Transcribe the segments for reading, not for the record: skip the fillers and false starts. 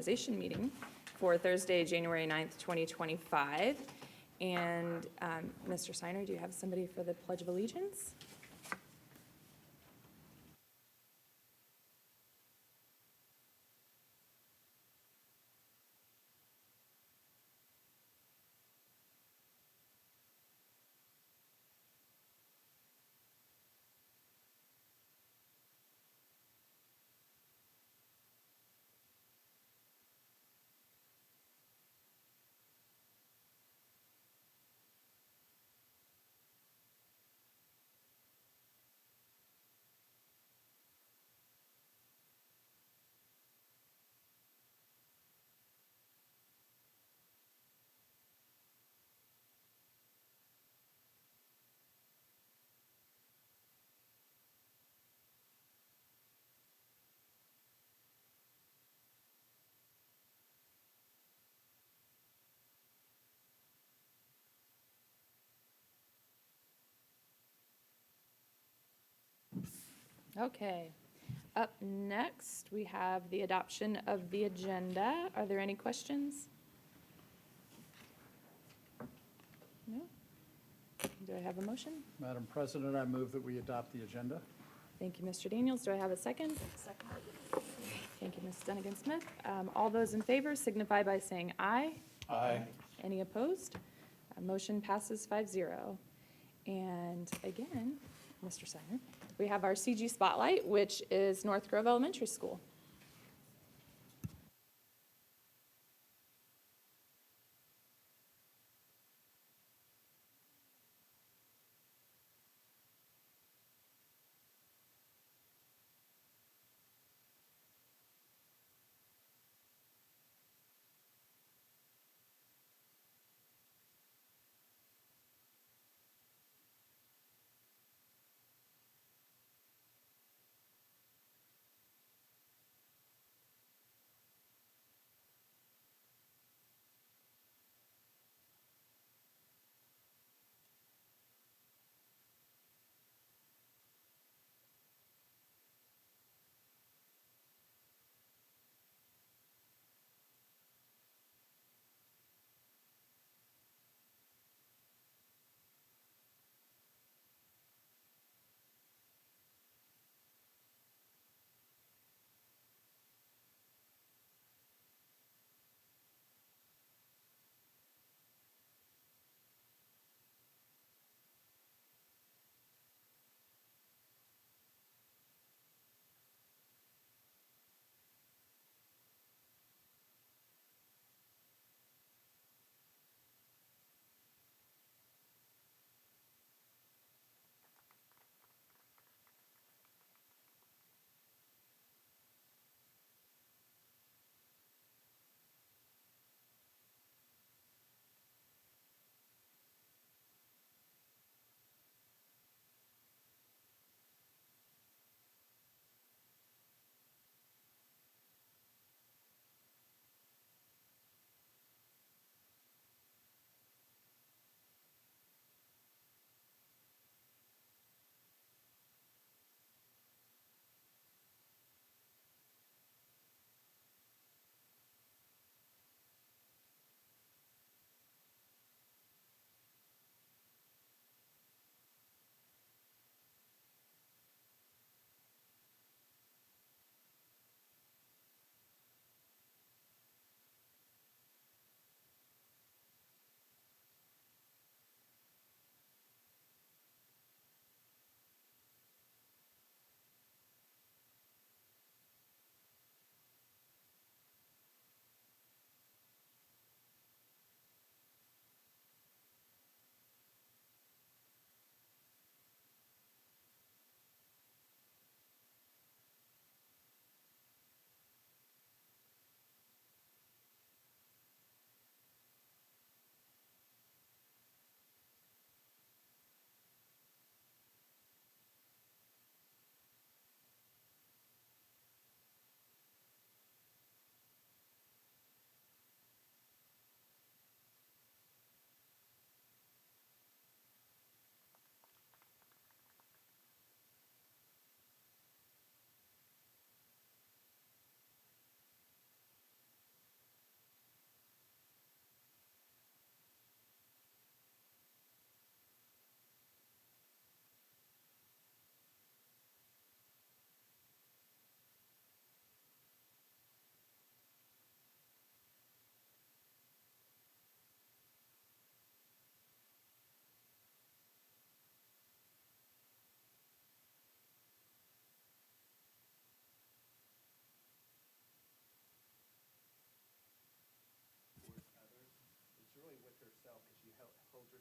organization meeting for Thursday, January 9th, 2025. And Mr. Steiner, do you have somebody for the Pledge of Allegiance? Okay. Up next, we have the adoption of the agenda. Are there any questions? No? Do I have a motion? Madam President, I move that we adopt the agenda. Thank you, Mr. Daniels. Do I have a second? Second. Thank you, Ms. Dunnigan-Smith. All those in favor signify by saying aye. Aye. Any opposed? Motion passes 5-0. And again, Mr. Steiner, we have our CG Spotlight, which is North Grove Elementary School.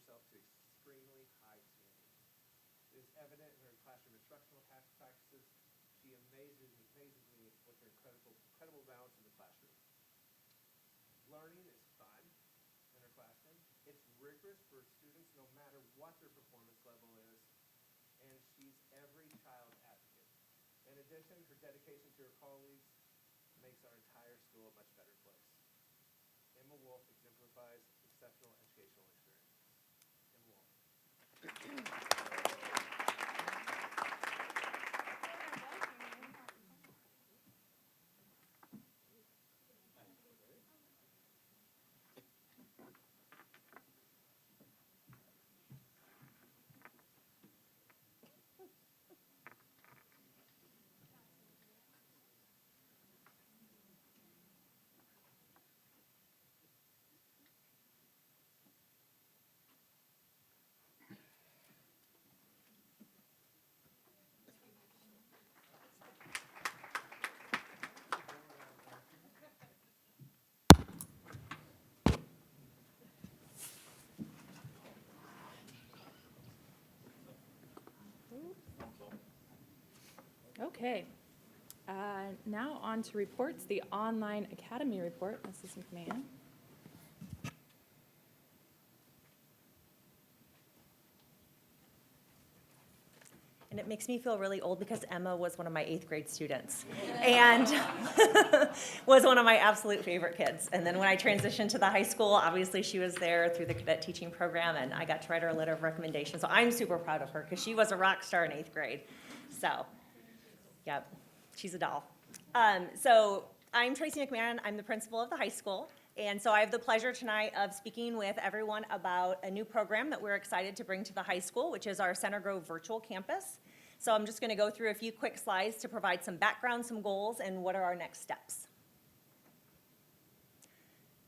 herself to extremely high standards. It is evident in her classroom instructional practices. She amazes me with her incredible balance in the classroom. Learning is fun in her classroom. It's rigorous for students no matter what their performance level is, and she's every child's advocate. In addition, her dedication to her colleagues makes our entire school a much better place. Emma Wolf exemplifies exceptional educational experiences. Emma Wolf. Okay. Now on to reports, the online academy report, Mrs. McMahon. And it makes me feel really old because Emma was one of my 8th grade students and was one of my absolute favorite kids. And then when I transitioned to the high school, obviously she was there through the cadet teaching program, and I got to write her a letter of recommendation. So I'm super proud of her because she was a rock star in 8th grade. So, yep, she's a doll. So I'm Tracy McMahon. I'm the principal of the high school. And so I have the pleasure tonight of speaking with everyone about a new program that we're excited to bring to the high school, which is our Center Grove Virtual Campus. So I'm just going to go through a few quick slides to provide some background, some goals, and what are our next steps.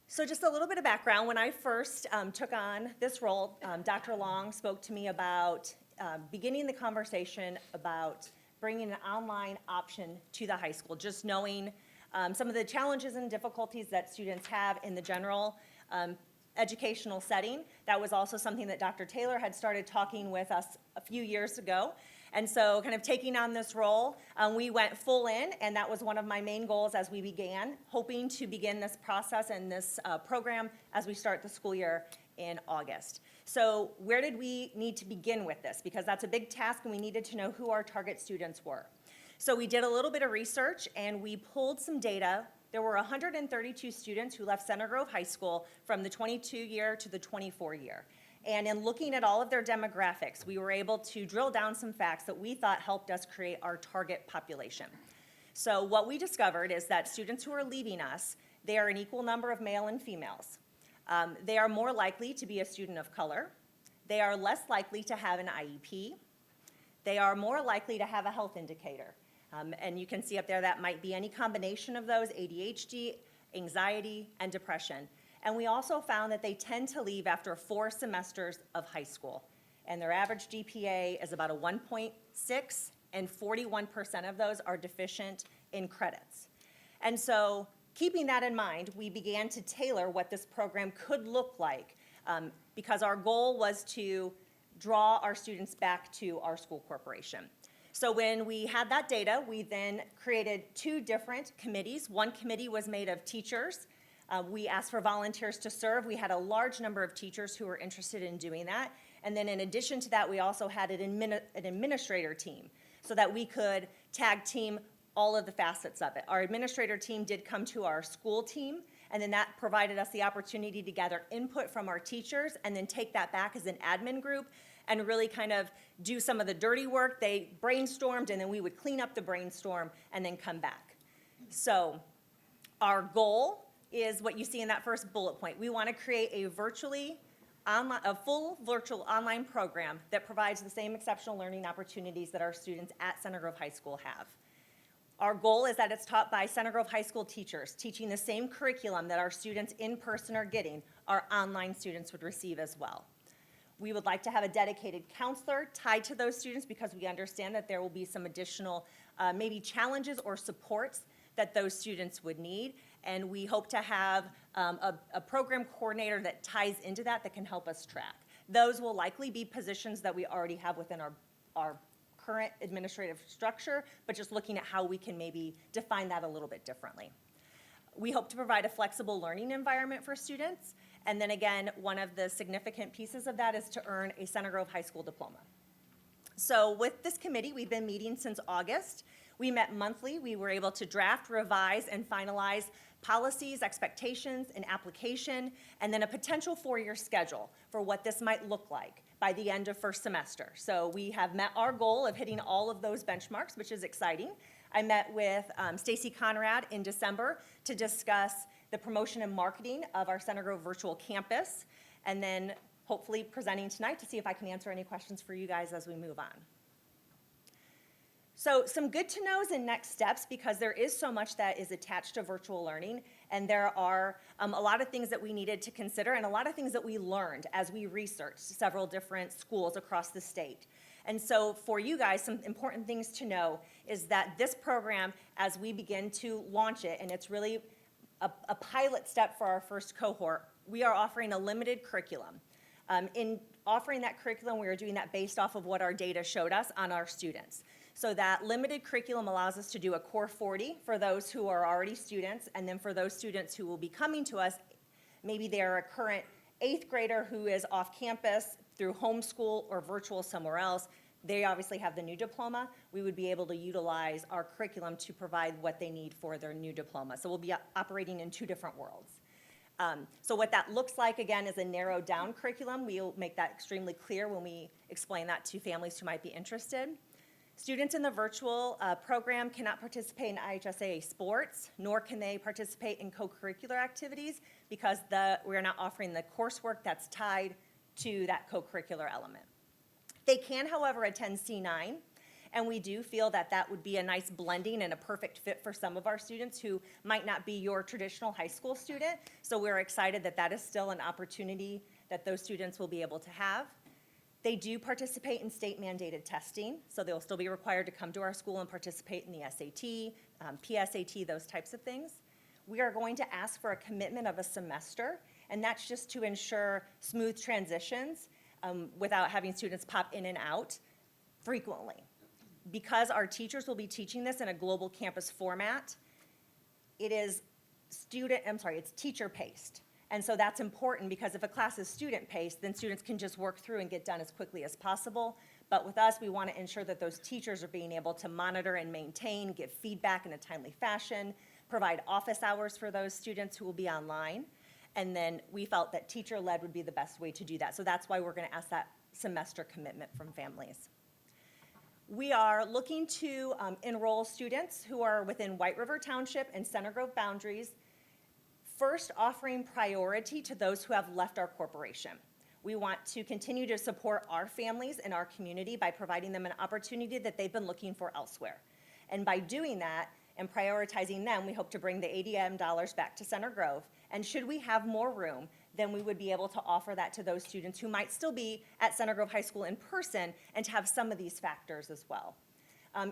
So just a little bit of background. When I first took on this role, Dr. Long spoke to me about beginning the conversation about bringing an online option to the high school, just knowing some of the challenges and difficulties that students have in the general educational setting. That was also something that Dr. Taylor had started talking with us a few years ago. And so kind of taking on this role, we went full in, and that was one of my main goals as we began, hoping to begin this process and this program as we start the school year in August. So where did we need to begin with this? Because that's a big task, and we needed to know who our target students were. So we did a little bit of research, and we pulled some data. There were 132 students who left Center Grove High School from the 22 year to the 24 year. And in looking at all of their demographics, we were able to drill down some facts that we thought helped us create our target population. So what we discovered is that students who are leaving us, they are an equal number of male and females. They are more likely to be a student of color. They are less likely to have an IEP. They are more likely to have a health indicator. And you can see up there that might be any combination of those: ADHD, anxiety, and depression. And we also found that they tend to leave after 4 semesters of high school. And their average GPA is about a 1.6, and 41% of those are deficient in credits. And so keeping that in mind, we began to tailor what this program could look like, because our goal was to draw our students back to our school corporation. So when we had that data, we then created 2 different committees. One committee was made of teachers. We asked for volunteers to serve. We had a large number of teachers who were interested in doing that. And then in addition to that, we also had an administrator team so that we could tag team all of the facets of it. Our administrator team did come to our school team, and then that provided us the opportunity to gather input from our teachers and then take that back as an admin group and really kind of do some of the dirty work. They brainstormed, and then we would clean up the brainstorm and then come back. So our goal is what you see in that first bullet point. We want to create a full virtual online program that provides the same exceptional learning opportunities that our students at Center Grove High School have. Our goal is that it's taught by Center Grove High School teachers, teaching the same curriculum that our students in person are getting, our online students would receive as well. We would like to have a dedicated counselor tied to those students because we understand that there will be some additional maybe challenges or supports that those students would need. And we hope to have a program coordinator that ties into that can help us track. Those will likely be positions that we already have within our current administrative structure, but just looking at how we can maybe define that a little bit differently. We hope to provide a flexible learning environment for students. And then again, one of the significant pieces of that is to earn a Center Grove High School diploma. So with this committee, we've been meeting since August. We met monthly. We were able to draft, revise, and finalize policies, expectations, and application, and then a potential 4-year schedule for what this might look like by the end of first semester. So we have met our goal of hitting all of those benchmarks, which is exciting. I met with Stacy Conrad in December to discuss the promotion and marketing of our Center Grove virtual campus, and then hopefully presenting tonight to see if I can answer any questions for you guys as we move on. So some good to knows and next steps, because there is so much that is attached to virtual learning, and there are a lot of things that we needed to consider and a lot of things that we learned as we researched several different schools across the state. And so for you guys, some important things to know is that this program, as we begin to launch it, and it's really a pilot step for our first cohort, we are offering a limited curriculum. In offering that curriculum, we are doing that based off of what our data showed us on our students. So that limited curriculum allows us to do a core 40 for those who are already students, and then for those students who will be coming to us, maybe they're a current 8th grader who is off campus through homeschool or virtual somewhere else. They obviously have the new diploma. We would be able to utilize our curriculum to provide what they need for their new diploma. So we'll be operating in 2 different worlds. So what that looks like, again, is a narrowed down curriculum. We'll make that extremely clear when we explain that to families who might be interested. Students in the virtual program cannot participate in IHSAA sports, nor can they participate in co-curricular activities, because we're not offering the coursework that's tied to that co-curricular element. They can, however, attend C9, and we do feel that that would be a nice blending and a perfect fit for some of our students who might not be your traditional high school student. So we're excited that that is still an opportunity that those students will be able to have. They do participate in state-mandated testing, so they'll still be required to come to our school and participate in the SAT, PSAT, those types of things. We are going to ask for a commitment of a semester, and that's just to ensure smooth transitions without having students pop in and out frequently. Because our teachers will be teaching this in a global campus format, it's teacher-paced. And so that's important, because if a class is student-paced, then students can just work through and get done as quickly as possible. But with us, we want to ensure that those teachers are being able to monitor and maintain, give feedback in a timely fashion, provide office hours for those students who will be online. And then we felt that teacher-led would be the best way to do that. So that's why we're going to ask that semester commitment from families. We are looking to enroll students who are within White River Township and Center Grove boundaries, first offering priority to those who have left our corporation. We want to continue to support our families in our community by providing them an opportunity that they've been looking for elsewhere. And by doing that and prioritizing them, we hope to bring the ADM dollars back to Center Grove. And should we have more room, then we would be able to offer that to those students who might still be at Center Grove High School in person and to have some of these factors as well.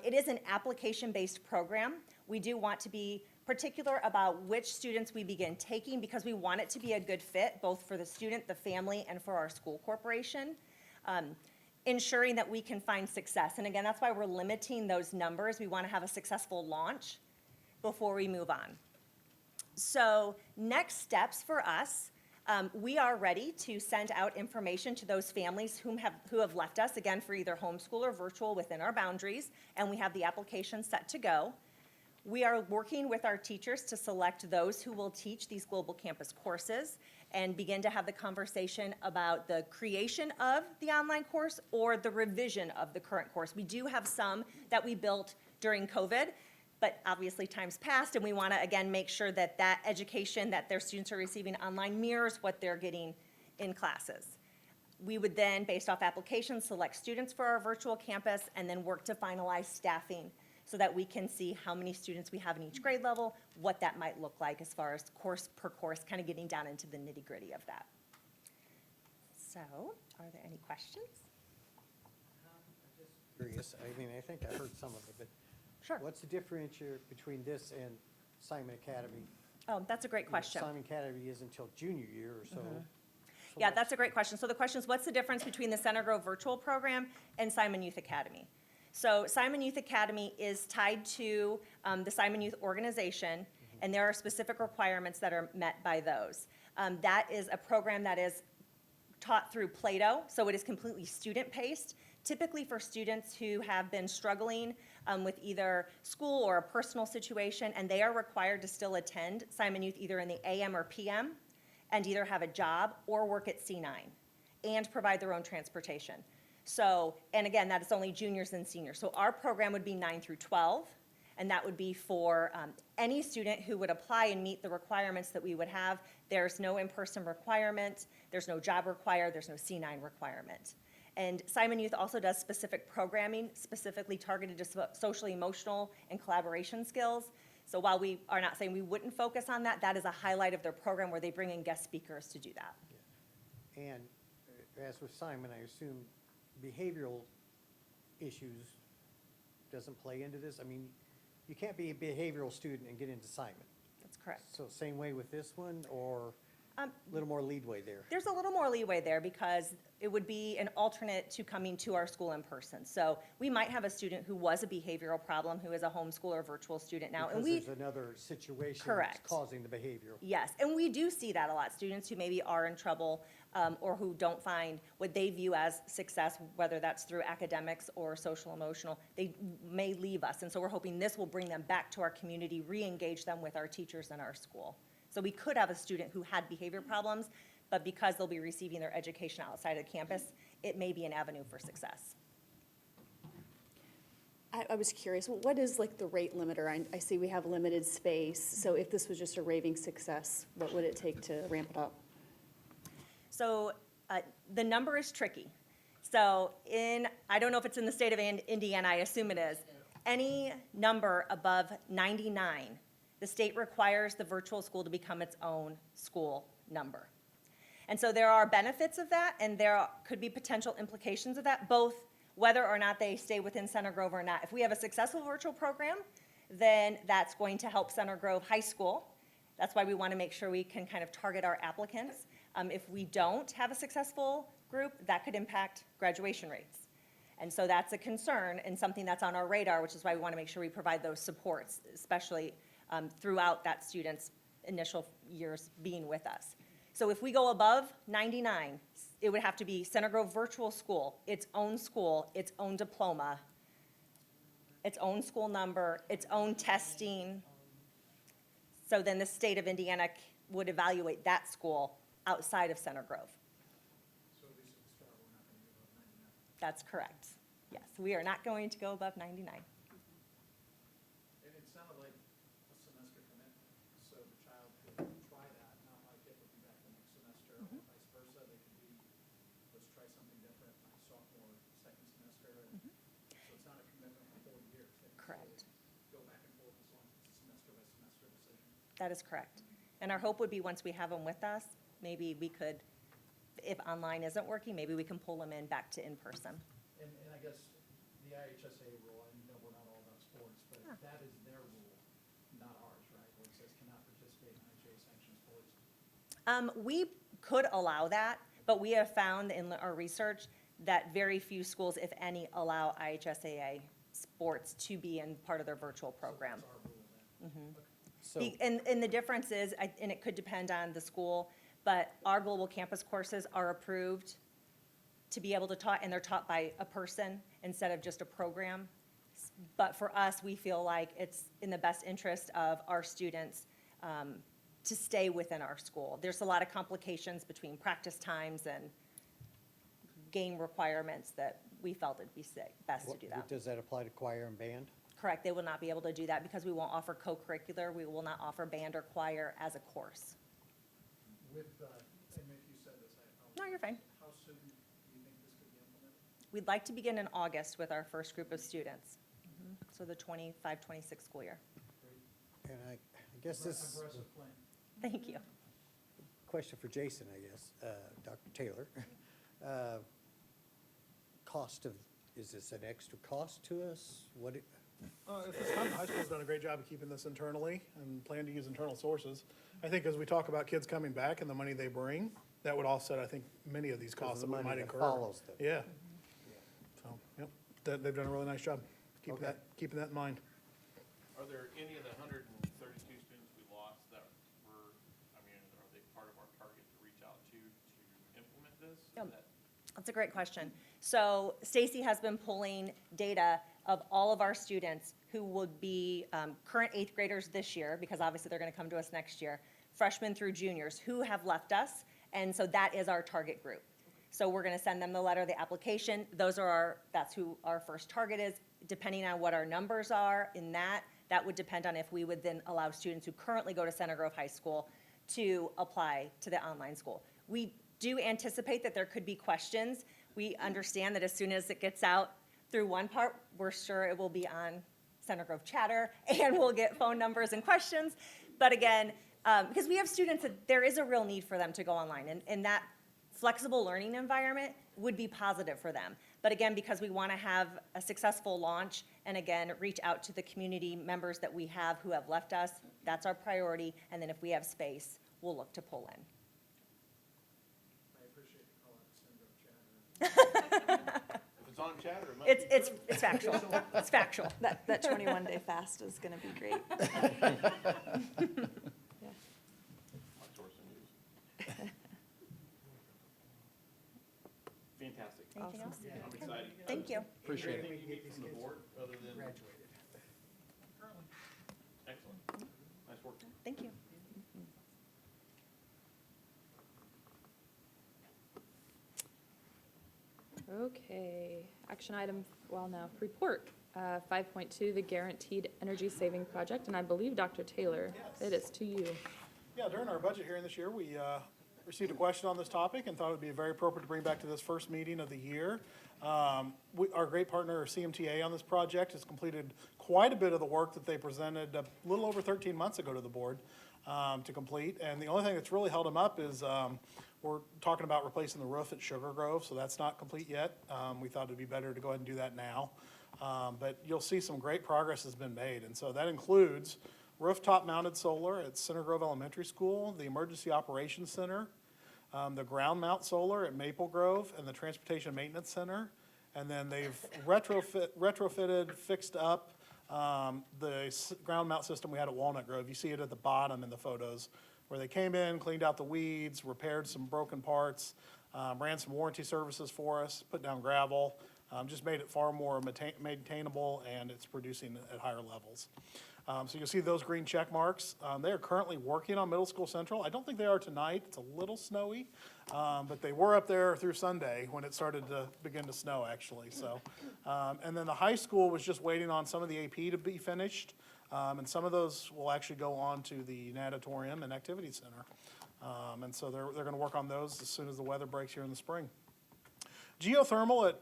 It is an application-based program. We do want to be particular about which students we begin taking, because we want it to be a good fit both for the student, the family, and for our school corporation, ensuring that we can find success. And again, that's why we're limiting those numbers. We want to have a successful launch before we move on. So next steps for us, we are ready to send out information to those families who have left us, again, for either homeschool or virtual within our boundaries, and we have the application set to go. We are working with our teachers to select those who will teach these global campus courses and begin to have the conversation about the creation of the online course or the revision of the current course. We do have some that we built during COVID, but obviously time's passed, and we want to, again, make sure that that education that their students are receiving online mirrors what they're getting in classes. We would then, based off applications, select students for our virtual campus and then work to finalize staffing so that we can see how many students we have in each grade level, what that might look like as far as course per course, kind of getting down into the nitty-gritty of that. So, are there any questions? I'm just curious, I mean, I think I heard some of it, but Sure. what's the differentiator between this and Simon Academy? Oh, that's a great question. Simon Academy is until junior year or so. Yeah, that's a great question. So the question is, what's the difference between the Center Grove virtual program and Simon Youth Academy? So Simon Youth Academy is tied to the Simon Youth Organization, and there are specific requirements that are met by those. That is a program that is taught through Plato, so it is completely student-paced, typically for students who have been struggling with either school or a personal situation, and they are required to still attend Simon Youth either in the AM or PM, and either have a job or work at C9, and provide their own transportation. So, and again, that is only juniors and seniors. So our program would be 9 through 12, and that would be for any student who would apply and meet the requirements that we would have. There's no in-person requirement, there's no job required, there's no C9 requirement. And Simon Youth also does specific programming, specifically targeted to socially emotional and collaboration skills. So while we are not saying we wouldn't focus on that, that is a highlight of their program where they bring in guest speakers to do that. And as with Simon, I assume behavioral issues doesn't play into this? I mean, you can't be a behavioral student and get into Simon. That's correct. So same way with this one, or a little more leadway there? There's a little more leeway there because it would be an alternate to coming to our school in person. So we might have a student who was a behavioral problem, who is a homeschool or virtual student now. And Because there's another situation Correct. that's causing the behavioral. Yes, and we do see that a lot. Students who maybe are in trouble or who don't find what they view as success, whether that's through academics or social emotional, they may leave us. And so we're hoping this will bring them back to our community, re-engage them with our teachers in our school. So we could have a student who had behavior problems, but because they'll be receiving their education outside of campus, it may be an avenue for success. I was curious, what is like the rate limiter? I see we have limited space, so if this was just a raving success, what would it take to ramp it up? So the number is tricky. So I don't know if it's in the state of Indiana, I assume it is. Any number above 99, the state requires the virtual school to become its own school number. And so there are benefits of that, and there could be potential implications of that, both whether or not they stay within Center Grove or not. If we have a successful virtual program, then that's going to help Center Grove High School. That's why we want to make sure we can kind of target our applicants. If we don't have a successful group, that could impact graduation rates. And so that's a concern and something that's on our radar, which is why we want to make sure we provide those supports, especially throughout that student's initial years being with us. So if we go above 99, it would have to be Center Grove Virtual School, its own diploma, its own school number, its own testing. So then the state of Indiana would evaluate that school outside of Center Grove. So at least at the start, we're not going to go above 99. That's correct. Yes, we are not going to go above 99. And it sounded like a semester commitment, so the child could try that, not like it would be back the next semester, or vice versa. They could be, let's try something different, my sophomore, second semester. So it's not a commitment for 4 years. They can Correct. still go back and forth as long as it's a semester by semester decision. That is correct. And our hope would be once we have them with us, maybe we could, if online isn't working, maybe we can pull them back to in-person. And I guess the IHSA rule, I know we're not all about sports, but Yeah. that is their rule, not ours, right? Where it says cannot participate in IHSA sanctioned sports. We could allow that, but we have found in our research that very few schools, if any, allow IHSAA sports to be in part of their virtual program. That's our rule then. Okay. So, And the difference is, and it could depend on the school, but our global campus courses are approved to be able to taught, and they're taught by a person instead of just a program. But for us, we feel like it's in the best interest of our students to stay within our school. There's a lot of complications between practice times and game requirements that we felt it'd be best to do that. does that apply to choir and band? Correct, they will not be able to do that because we won't offer co-curricular, we will not offer band or choir as a course. With, and if you said this, I apologize. No, you're fine. How soon do you think this could be implemented? We'd like to begin in August with our first group of students. So the 25-26 school year. And I guess this Aggressive plan. Thank you. question for Jason, I guess, Dr. Taylor. Cost of, is this an extra cost to us? What, At this time, the high school's done a great job of keeping this internally and plan to use internal sources. I think as we talk about kids coming back and the money they bring, that would offset, I think, many of these costs the that we money might that incur. follows them. Yeah. So, yep, they've done a really nice job Okay. keeping that in mind. Are there any of the 132 students we lost that were, I mean, are they part of our target to reach out to implement this? Is Yep. that- That's a great question. So Stacy has been pulling data of all of our students who would be current eighth graders this year, because obviously they're going to come to us next year, freshmen through juniors who have left us, and so that is our target group. So we're going to send them the letter, the application. That's who our first target is. Depending on what our numbers are in that would depend on if we would then allow students who currently go to Center Grove High School to apply to the online school. We do anticipate that there could be questions. We understand that as soon as it gets out through one part, we're sure it will be on Center Grove Chatter, and we'll get phone numbers and questions. But again, because we have students that there is a real need for them to go online, and that flexible learning environment would be positive for them. But again, because we want to have a successful launch, and again, reach out to the community members that we have who have left us, that's our priority. And then if we have space, we'll look to pull in. I appreciate the call out to Sandra Chatter. If it's on Chatter, it must be true. It's factual. It's factual. That 21-day fast is going to be great. My source of news. Fantastic. Anything else? I'm excited. Thank you. Appreciate it. Anything you need from the board other than? Graduated. Excellent. Nice work. Thank you. Okay, action item, well, no, report, 5.2, the Guaranteed Energy Saving Project, and I believe, Dr. Taylor, it is to you. Yeah, during our budget hearing this year, we received a question on this topic and thought it would be very appropriate to bring back to this first meeting of the year. Our great partner, CMTA, on this project has completed quite a bit of the work that they presented a little over 13 months ago to the board to complete. And the only thing that's really held them up is we're talking about replacing the roof at Sugar Grove, so that's not complete yet. We thought it'd be better to go ahead and do that now. But you'll see some great progress has been made. And so that includes rooftop mounted solar at Center Grove Elementary School, the Emergency Operations Center, the ground mount solar at Maple Grove, and the Transportation Maintenance Center. And then they've retrofitted, fixed up the ground mount system we had at Walnut Grove. You see it at the bottom in the photos, where they came in, cleaned out the weeds, repaired some broken parts, ran some warranty services for us, put down gravel, just made it far more maintainable, and it's producing at higher levels. So you'll see those green check marks. They are currently working on Middle School Central. I don't think they are tonight. It's a little snowy, but they were up there through Sunday when it started to begin to snow, actually. So, and then the high school was just waiting on some of the AP to be finished, and some of those will actually go on to the natatorium and activity center. And so they're going to work on those as soon as the weather breaks here in the spring. Geothermal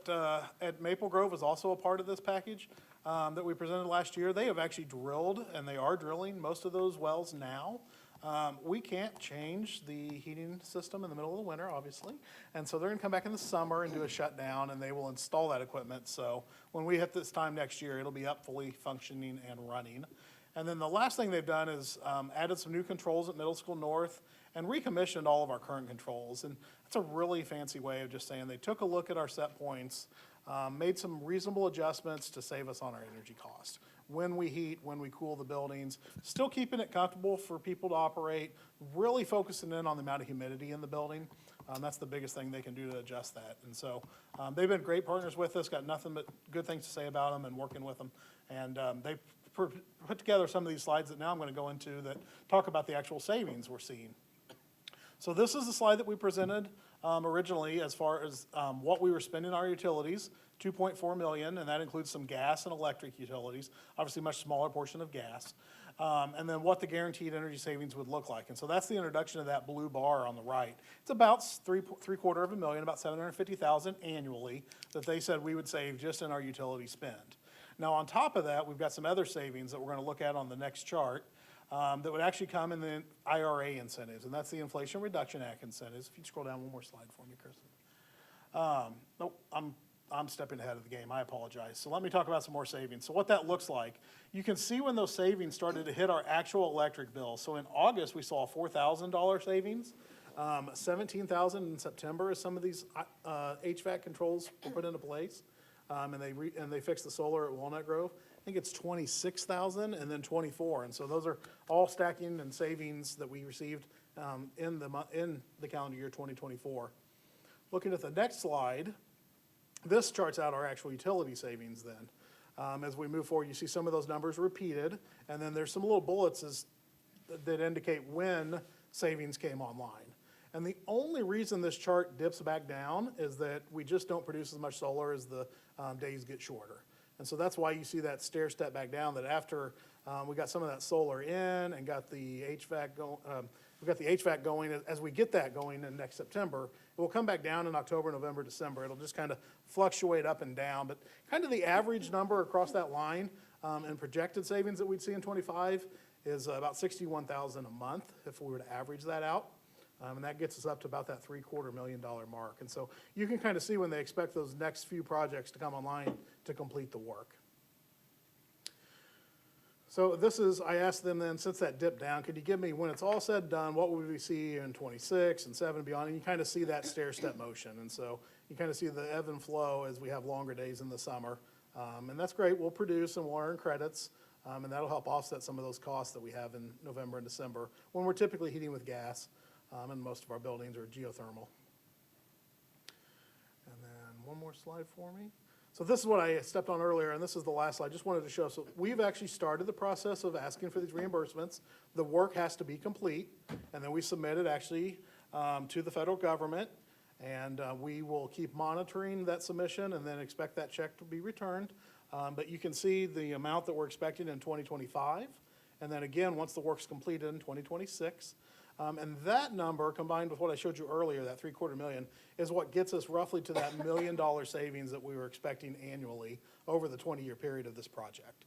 at Maple Grove is also a part of this package that we presented last year. They have actually drilled, and they are drilling most of those wells now. We can't change the heating system in the middle of the winter, obviously. And so they're going to come back in the summer and do a shutdown, and they will install that equipment. So when we hit this time next year, it'll be up fully functioning and running. And then the last thing they've done is added some new controls at Middle School North and recommissioned all of our current controls. And that's a really fancy way of just saying they took a look at our set points, made some reasonable adjustments to save us on our energy cost. When we heat, when we cool the buildings, still keeping it comfortable for people to operate, really focusing in on the amount of humidity in the building. That's the biggest thing they can do to adjust that. And so they've been great partners with us, got nothing but good things to say about them and working with them. And they put together some of these slides that now I'm going to go into that talk about the actual savings we're seeing. So this is the slide that we presented originally as far as what we were spending on our utilities, $2.4 million, and that includes some gas and electric utilities, obviously a much smaller portion of gas, and then what the guaranteed energy savings would look like. And so that's the introduction of that blue bar on the right. It's about $750,000, about $750,000 annually that they said we would save just in our utility spend. Now on top of that, we've got some other savings that we're going to look at on the next chart. That would actually come in the IRA incentives, and that's the Inflation Reduction Act incentives. If you scroll down one more slide for me, Kristen. Nope, I'm I'm stepping ahead of the game, I apologize. So let me talk about some more savings. So what that looks like, you can see when those savings started to hit our actual electric bill. So in August, we saw a $4,000 savings, 17,000 in September as some of these HVAC controls were put into place. And they fixed the solar at Walnut Grove. I think it's 26,000 and then 24. And so those are all stacking and savings that we received in the calendar year 2024. Looking at the next slide, this charts out our actual utility savings then. As we move forward, you see some of those numbers repeated, and then there's some little bullets that indicate when savings came online. And the only reason this chart dips back down is that we just don't produce as much solar as the days get shorter. And so that's why you see that stair step back down, that after we got some of that solar in and got the HVAC going, as we get that going in next September, it will come back down in October, November, December. It'll just kind of fluctuate up and down, but kind of the average number across that line and projected savings that we'd see in 25 is about 61,000 a month if we were to average that out. And that gets us up to about that $750,000 mark. And so you can kind of see when they expect those next few projects to come online to complete the work. So this is, I asked them then, since that dipped down, could you give me, when it's all said and done, what would we see in 26 and 7 and beyond? And you kind of see that stair-step motion. And so you kind of see the ebb and flow as we have longer days in the summer. And that's great. We'll produce and we'll earn credits. And that'll help offset some of those costs that we have in November and December when we're typically heating with gas. And most of our buildings are geothermal. And then one more slide for me. So this is what I stepped on earlier, and this is the last slide. Just wanted to show. So we've actually started the process of asking for these reimbursements. The work has to be complete, and then we submit it actually to the federal government, and we will keep monitoring that submission and then expect that check to be returned. But you can see the amount that we're expecting in 2025, and then again, once the work's completed in 2026. And that number, combined with what I showed you earlier, that $750,000, is what gets us roughly to that $1 million savings that we were expecting annually over the 20-year period of this project.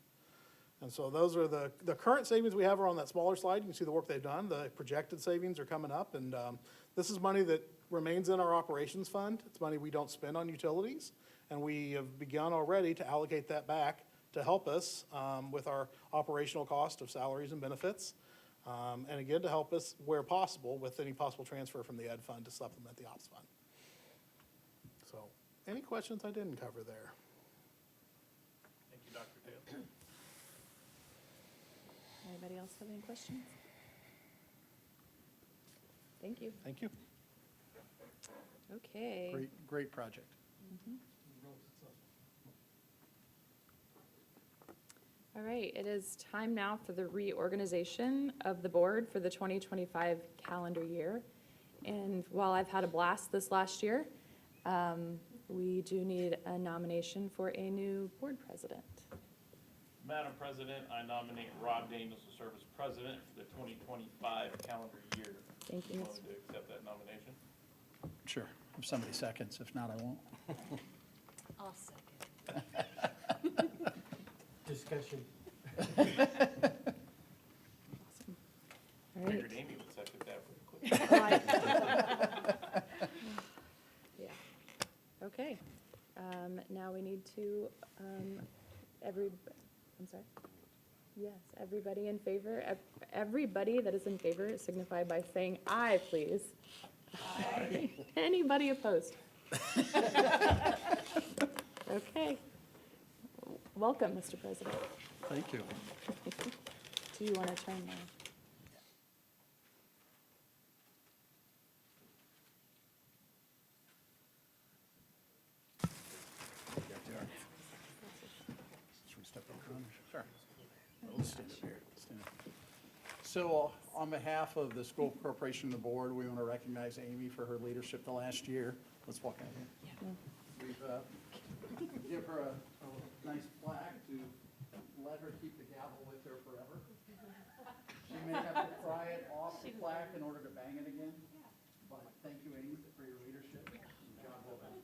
And so those are the current savings we have are on that smaller slide. You can see the work they've done. The projected savings are coming up, and this is money that remains in our operations fund. It's money we don't spend on utilities, and we have begun already to allocate that back to help us with our operational cost of salaries and benefits. And again, to help us where possible with any possible transfer from the ed fund to supplement the ops fund. So, any questions I didn't cover there? Thank you, Dr. Taylor. Anybody else have any questions? Thank you. Thank you. Okay. Great project. All right, it is time now for the reorganization of the board for the 2025 calendar year. And while I've had a blast this last year, we do need a nomination for a new board president. Madam President, I nominate Rob Daniels to serve as president for the 2025 calendar year. Thank you, Willing to accept that nomination? Sure, if somebody seconds, if not, I won't. I'll second. Discussion. Awesome. All right. Figured Amy would second that really quick. Yeah. Okay. Now we need to, I'm sorry. Yes, everybody in favor, everybody that is in favor signify by saying aye, please. Aye. Anybody opposed? Okay. Welcome, Mr. President. Thank you. Do you want to turn now? Should we step over? Sure. We'll stand up here. Stand up. So on behalf of the school corporation and the board, we want to recognize Amy for her leadership the last year. Let's walk out here. We've give her a nice plaque to let her keep the gavel with her forever. She may have to pry it off the plaque in order to bang it again. But thank you, Amy, for your leadership. Job well done.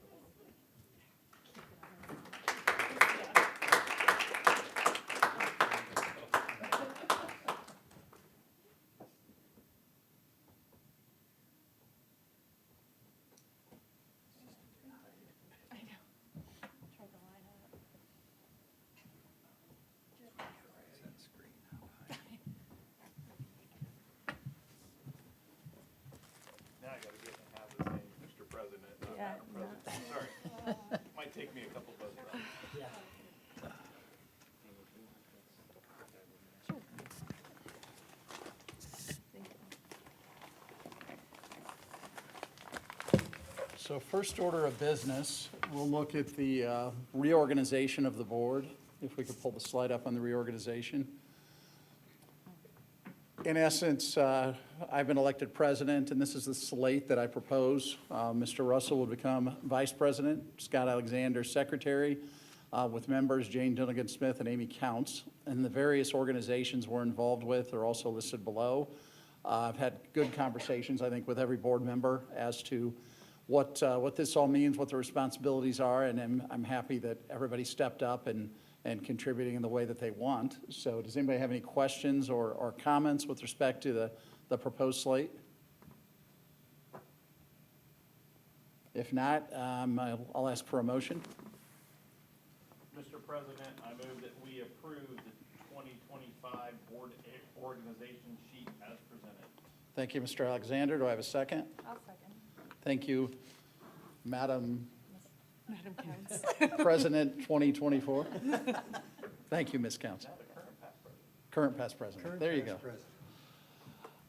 I gotta get in the habit of saying Mr. President, not Yeah, Madam President. Sorry. Might take me a couple buzzes off. So first order of business, we'll look at the reorganization of the board. If we could pull the slide up on the reorganization. In essence, I've been elected president, and this is the slate that I propose. Mr. Russell will become vice president, Scott Alexander secretary, with members Jane Dunnigan-Smith and Amy Counts. And the various organizations we're involved with are also listed below. I've had good conversations, I think, with every board member as to what this all means, what the responsibilities are, and I'm happy that everybody stepped up and contributing in the way that they want. So does anybody have any questions or comments with respect to the proposed slate? If not, I'll ask for a motion. Mr. President, I move that we approve the 2025 board organization sheet as presented. Thank you, Mr. Alexander. Do I have a second? I'll second. Thank you, Madam Madam Counts. President 2024. Thank you, Ms. Counts. Now the current past president. Current past president. Current There you past go. president.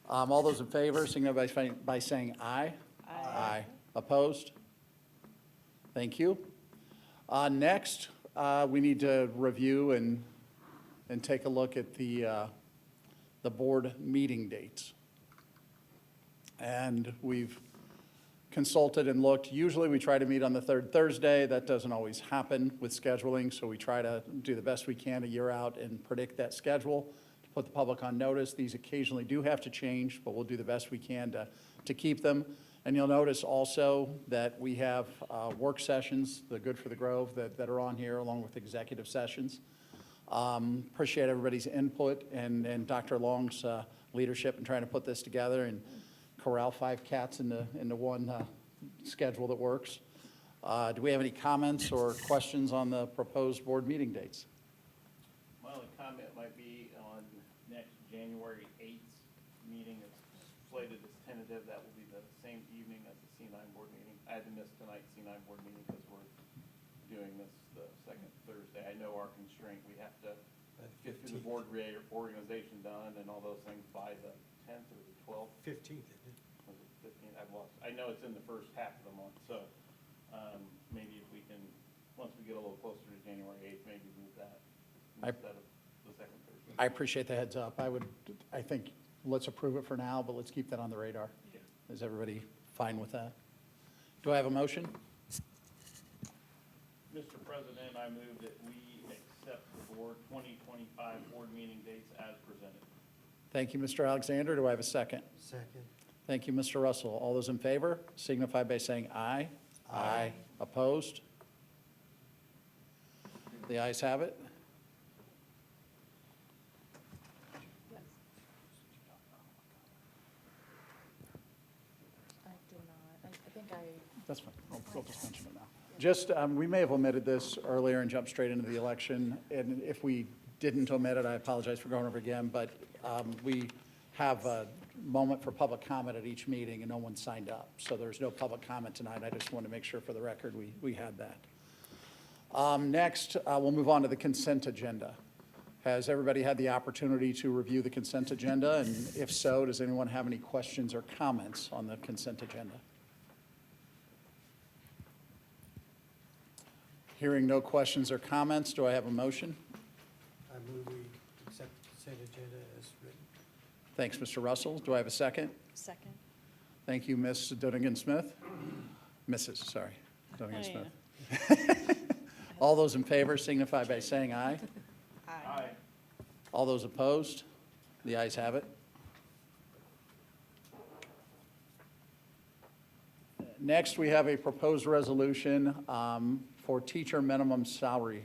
All those in favor, signify by saying aye. Aye. Opposed? Thank you. Next, we need to review and take a look at the board meeting dates. And we've consulted and looked. Usually we try to meet on the third Thursday. That doesn't always happen with scheduling, so we try to do the best we can a year out and predict that schedule to put the public on notice. These occasionally do have to change, but we'll do the best we can to keep them. And you'll notice also that we have work sessions, the Good for the Grove, that are on here, along with executive sessions. Appreciate everybody's input and Dr. Long's leadership in trying to put this together and corral 5 cats into one schedule that works. Do we have any comments or questions on the proposed board meeting dates? My only comment might be on next January 8th meeting. It's slated as tentative. That will be the same evening as the C9 board meeting. I had to miss tonight's C9 board meeting because we're doing this the second Thursday. I know our constraint, we have to get through the board reorganization done and all those things by the 10th or the 12th. 15th, isn't it? Was it 15th? I've lost. I know it's in the first half of the month, so maybe if we can, once we get a little closer to January 8th, maybe move that instead of the second Thursday. I appreciate the heads up. I think, let's approve it for now, but let's keep that on the radar. Yeah. Is everybody fine with that? Do I have a motion? Mr. President, I move that we accept the board 2025 board meeting dates as presented. Thank you, Mr. Alexander. Do I have a second? Second. Thank you, Mr. Russell. All those in favor signify by saying aye. Aye. Opposed? The ayes have it. I did not. I think I, That's fine. We'll just mention it now. Just, we may have omitted this earlier and jumped straight into the election. And if we didn't omit it, I apologize for going over again. But we have a moment for public comment at each meeting, and no one signed up. So there's no public comment tonight. I just want to make sure for the record we had that. Next, we'll move on to the consent agenda. Has everybody had the opportunity to review the consent agenda? And if so, does anyone have any questions or comments on the consent agenda? Hearing no questions or comments, do I have a motion? I move we accept the consent agenda as written. Thanks, Mr. Russell. Do I have a second? Second. Thank you, Ms. Dunnigan-Smith. Mrs., sorry, Dunnigan-Smith. All those in favor signify by saying aye. Aye. All those opposed? The ayes have it. Next, we have a proposed resolution for teacher minimum salary.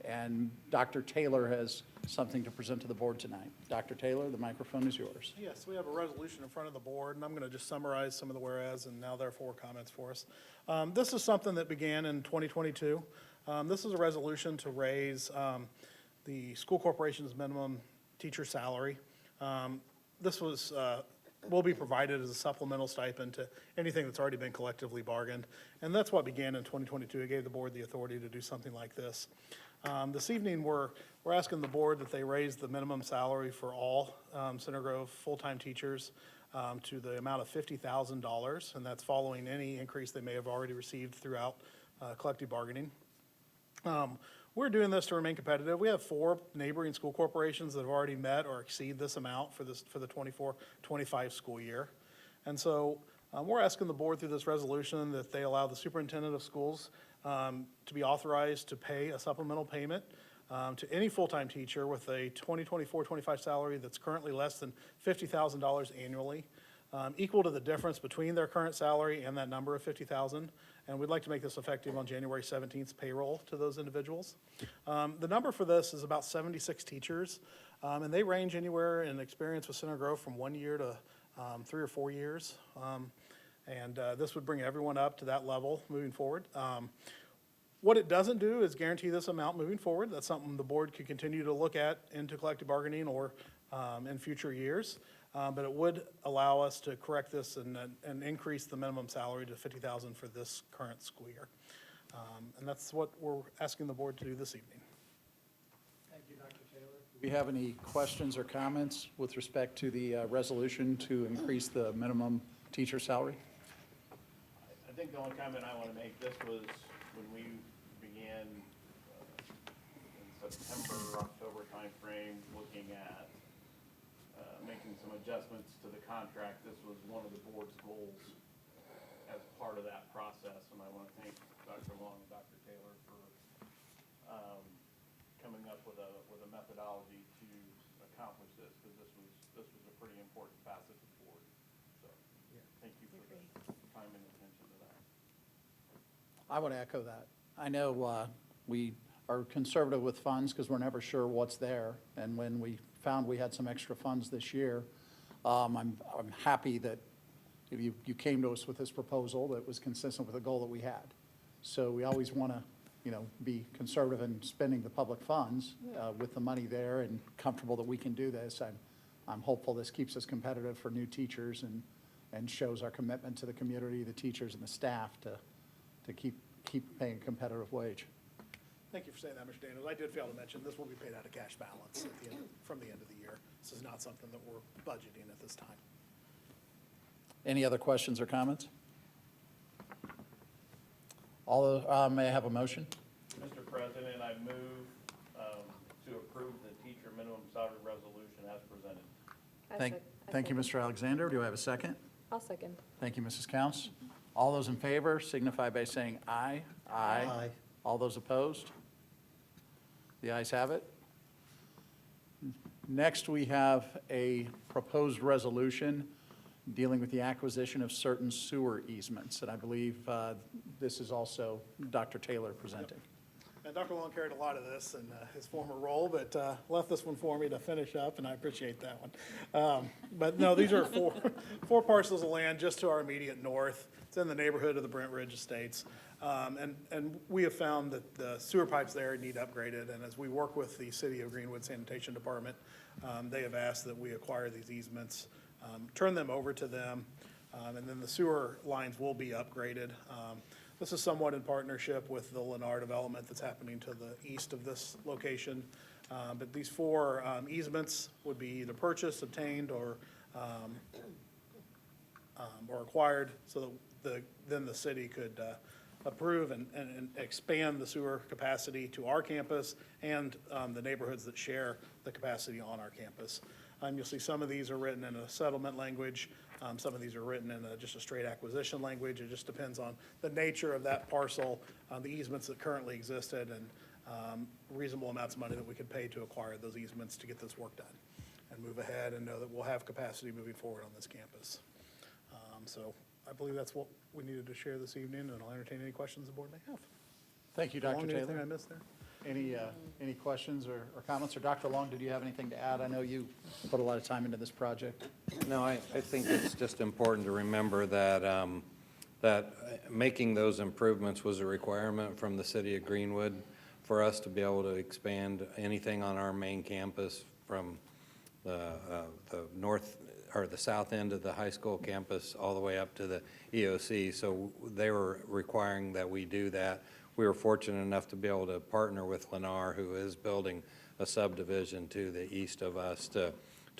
And Dr. Taylor has something to present to the board tonight. Dr. Taylor, the microphone is yours. Yes, we have a resolution in front of the board, and I'm going to just summarize some of the whereas and now therefore comments for us. This is something that began in 2022. This is a resolution to raise the school corporation's minimum teacher salary. This was will be provided as a supplemental stipend to anything that's already been collectively bargained. And that's what began in 2022. It gave the board the authority to do something like this. This evening, we're asking the board that they raise the minimum salary for all Center Grove full-time teachers to the amount of $50,000, and that's following any increase they may have already received throughout collective bargaining. We're doing this to remain competitive. We have 4 neighboring school corporations that have already met or exceed this amount for the 24-25 school year. And so we're asking the board through this resolution that they allow the superintendent of schools to be authorized to pay a supplemental payment to any full-time teacher with a 2024-25 salary that's currently less than $50,000 annually, equal to the difference between their current salary and that number of $50,000. And we'd like to make this effective on January 17th payroll to those individuals. The number for this is about 76 teachers, and they range anywhere in experience with Center Grove from 1 year to 3 or 4 years. This would bring everyone up to that level moving forward. What it doesn't do is guarantee this amount moving forward. That's something the board could continue to look at into collective bargaining or in future years. But it would allow us to correct this and increase the minimum salary to $50,000 for this current school year. And that's what we're asking the board to do this evening. Thank you, Dr. Taylor. Do we have any questions or comments with respect to the resolution to increase the minimum teacher salary? I think the only comment I want to make, this was when we began in September, October timeframe, looking at making some adjustments to the contract. This was one of the board's goals as part of that process, and I want to thank Dr. Long and Dr. Taylor for coming up with a methodology to accomplish this, because this was a pretty important facet of the board. So, thank you for the time and attention to that. I want to echo that. I know we are conservative with funds because we're never sure what's there. And when we found we had some extra funds this year, I'm happy that if you came to us with this proposal that was consistent with the goal that we had. So we always want to, be conservative in spending the public funds with the money there and comfortable that we can do this. I'm hopeful this keeps us competitive for new teachers and shows our commitment to the community, the teachers, and the staff to keep paying a competitive wage. Thank you for saying that, Mr. Daniels. I did fail to mention, this will be paid out of cash balance at the end, from the end of the year. This is not something that we're budgeting at this time. Any other questions or comments? May I have a motion? Mr. President, I move to approve the teacher minimum salary resolution as presented. Thank you, Mr. Alexander. Do I have a second? I'll second. Thank you, Mrs. Counts. All those in favor signify by saying aye. Aye. All those opposed? The ayes have it. Next, we have a proposed resolution dealing with the acquisition of certain sewer easements, and I believe this is also Dr. Taylor presenting. And Dr. Long carried a lot of this in his former role, but left this one for me to finish up, and I appreciate that one. But no, these are four parcels of land just to our immediate north. It's in the neighborhood of the Brent Ridge Estates. And we have found that the sewer pipes there need upgraded, and as we work with the City of Greenwood Sanitation Department, they have asked that we acquire these easements, turn them over to them, and then the sewer lines will be upgraded. This is somewhat in partnership with the Lennar development that's happening to the east of this location. But these 4 easements would be either purchased, obtained, or acquired, so that then the city could approve and expand the sewer capacity to our campus and the neighborhoods that share the capacity on our campus. You'll see some of these are written in a settlement language. Some of these are written in just a straight acquisition language. It just depends on the nature of that parcel, the easements that currently existed, and reasonable amounts of money that we could pay to acquire those easements to get this work done and move ahead and know that we'll have capacity moving forward on this campus. So I believe that's what we needed to share this evening, and I'll entertain any questions the board may have. Thank you, Dr. Long, anything Taylor. I missed there? Any questions or comments? Or Dr. Long, did you have anything to add? I know you put a lot of time into this project. No, I think it's just important to remember that, that making those improvements was a requirement from the city of Greenwood for us to be able to expand anything on our main campus from the north or the south end of the high school campus all the way up to the EOC. So they were requiring that we do that. We were fortunate enough to be able to partner with Lennar, who is building a subdivision to the east of us, to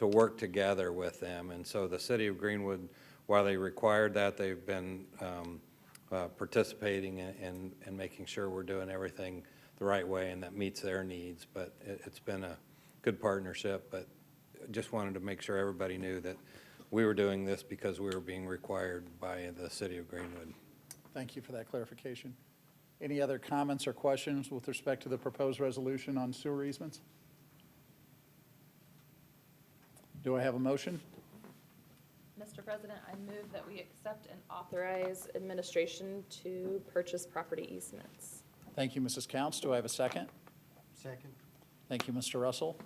work together with them. And so the city of Greenwood, while they required that, they've been participating in making sure we're doing everything the right way and that meets their needs. But it's been a good partnership, but just wanted to make sure everybody knew that we were doing this because we were being required by the city of Greenwood. Thank you for that clarification. Any other comments or questions with respect to the proposed resolution on sewer easements? Do I have a motion? Mr. President, I move that we accept and authorize administration to purchase property easements. Thank you, Mrs. Counts. Do I have a second? Second? Thank you, Mr. Russell.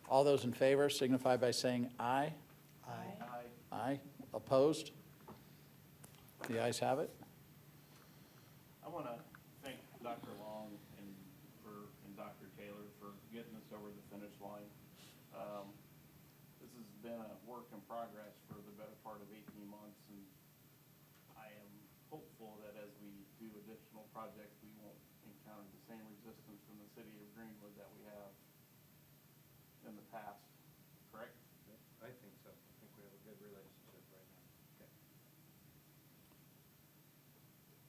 All those in favor signify by saying aye. Aye. Aye. Opposed? The ayes have it. I want to thank Dr. Long and Dr. Taylor for getting us over the finish line. This has been a work in progress for the better part of 18 months, and I am hopeful that as we do additional projects, we won't encounter the same resistance from the city of Greenwood that we have in the past, correct? I think so. I think we have a good relationship right now.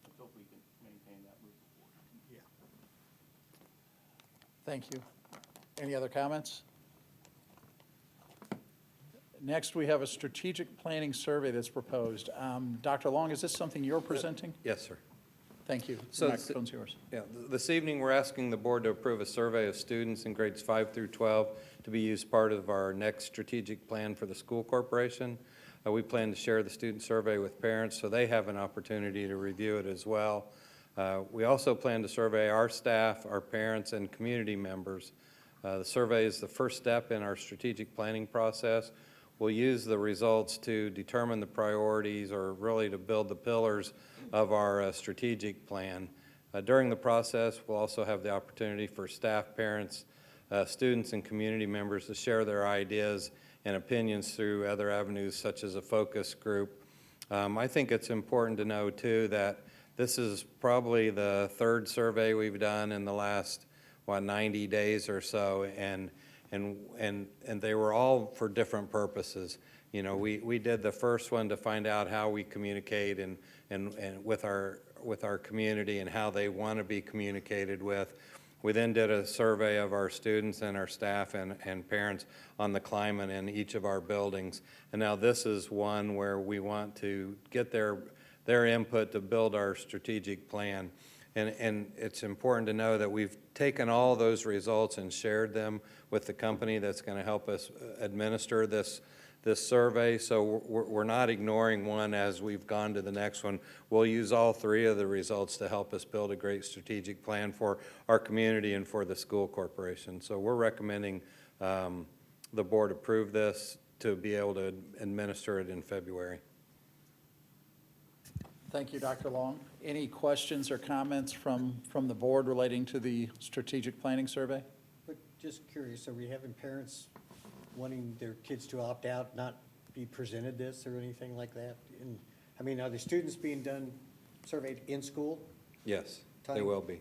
Let's hope we can maintain that moving forward. Yeah. Thank you. Any other comments? Next, we have a strategic planning survey that's proposed. Dr. Long, is this something you're presenting? Yes, sir. Thank you. So The this- microphone's yours. Yeah, this evening, we're asking the board to approve a survey of students in grades 5 through 12 to be used part of our next strategic plan for the school corporation. We plan to share the student survey with parents so they have an opportunity to review it as well. We also plan to survey our staff, our parents, and community members. The survey is the first step in our strategic planning process. We'll use the results to determine the priorities, or really to build the pillars of our strategic plan. During the process, we'll also have the opportunity for staff, parents, students, and community members to share their ideas and opinions through other avenues such as a focus group. I think it's important to know, too, that this is probably the third survey we've done in the last, 90 days or so, and they were all for different purposes. You know, we did the first one to find out how we communicate and with our community and how they want to be communicated with. We then did a survey of our students and our staff and parents on the climate in each of our buildings. And now this is one where we want to get their input to build our strategic plan. And it's important to know that we've taken all those results and shared them with the company that's going to help us administer this survey. So we're not ignoring one as we've gone to the next one. We'll use all three of the results to help us build a great strategic plan for our community and for the school corporation. So we're recommending the board approve this to be able to administer it in February. Thank you, Dr. Long. Any questions or comments from the board relating to the strategic planning survey? But just curious, are we having parents wanting their kids to opt out, not be presented this or anything like that? And, I mean, are the students being surveyed in school? Yes, they Time? will be.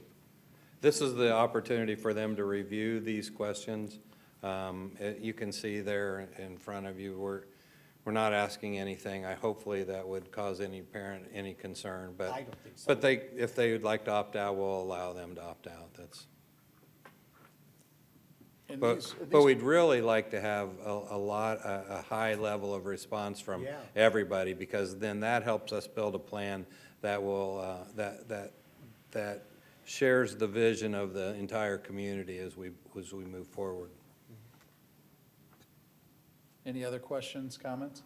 This is the opportunity for them to review these questions. You can see there in front of you, we're not asking anything, hopefully that would cause any parent any concern, but. I don't think so. But if they would like to opt out, we'll allow them to opt out, that's. And But these- we'd really like to have a high level of response from Yeah. everybody, because then that helps us build a plan that will, that shares the vision of the entire community as we move forward. Any other questions, comments?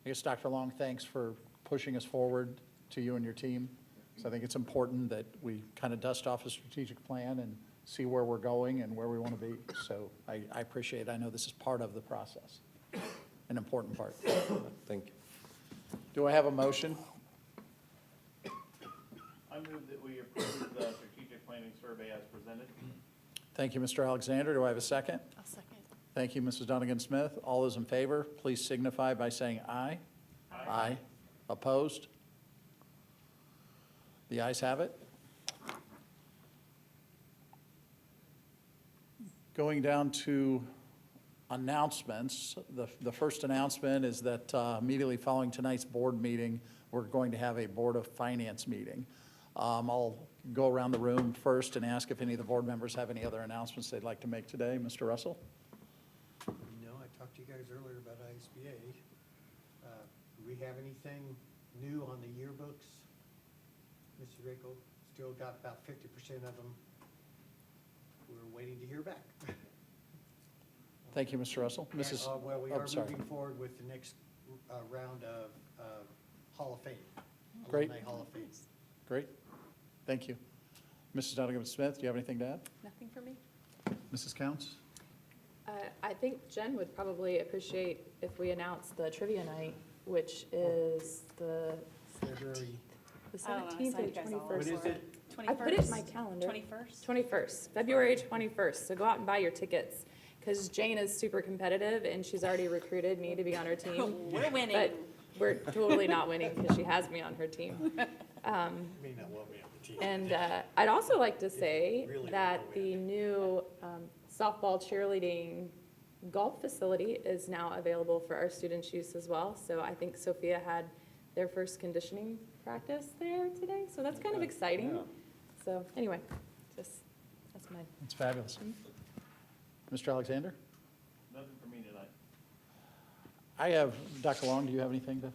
I guess, Dr. Long, thanks for pushing us forward to you and your team. So I think it's important that we kind of dust off a strategic plan and see where we're going and where we want to be. So I appreciate it. I know this is part of the process, an important part. Thank you. Do I have a motion? I move that we approve the strategic planning survey as presented. Thank you, Mr. Alexander. Do I have a second? I'll second. Thank you, Mrs. Dunnigan-Smith. All those in favor, please signify by saying aye. Aye. Opposed? The ayes have it. Going down to announcements, the first announcement is that immediately following tonight's board meeting, we're going to have a Board of Finance meeting. I'll go around the room first and ask if any of the board members have any other announcements they'd like to make today. Mr. Russell? You know, I talked to you guys earlier about ISBA. Do we have anything new on the yearbooks? Mr. Rico, still got about 50% of them. We're waiting to hear back. Thank you, Mr. Russell. Mrs. Well, we oh, are sorry. moving forward with the next round of Hall of Fame. Great. Alumni Hall of Fame. Great. Thank you. Mrs. Dunnigan-Smith, do you have anything to add? Nothing for me? Mrs. Counts? I think Jen would probably appreciate if we announce the trivia night, which is the February. the I don't know, I 17th signed or you guys all 21st. up for it. I put it in my calendar. 21st? 21st, February 21st. So go out and buy your tickets, because Jane is super competitive, and she's already recruited me to be on her team. We're winning. But we're totally not winning, because she has me on her team. May not want me on the team. And I'd also like to say Really that wanna the new softball cheerleading golf facility is now available for our students' use as well. So I think Sophia had their first conditioning practice there today, so that's kind of exciting. So anyway, that's my. That's fabulous. Mr. Alexander? Nothing for me tonight. I have, Dr. Long, do you have anything to?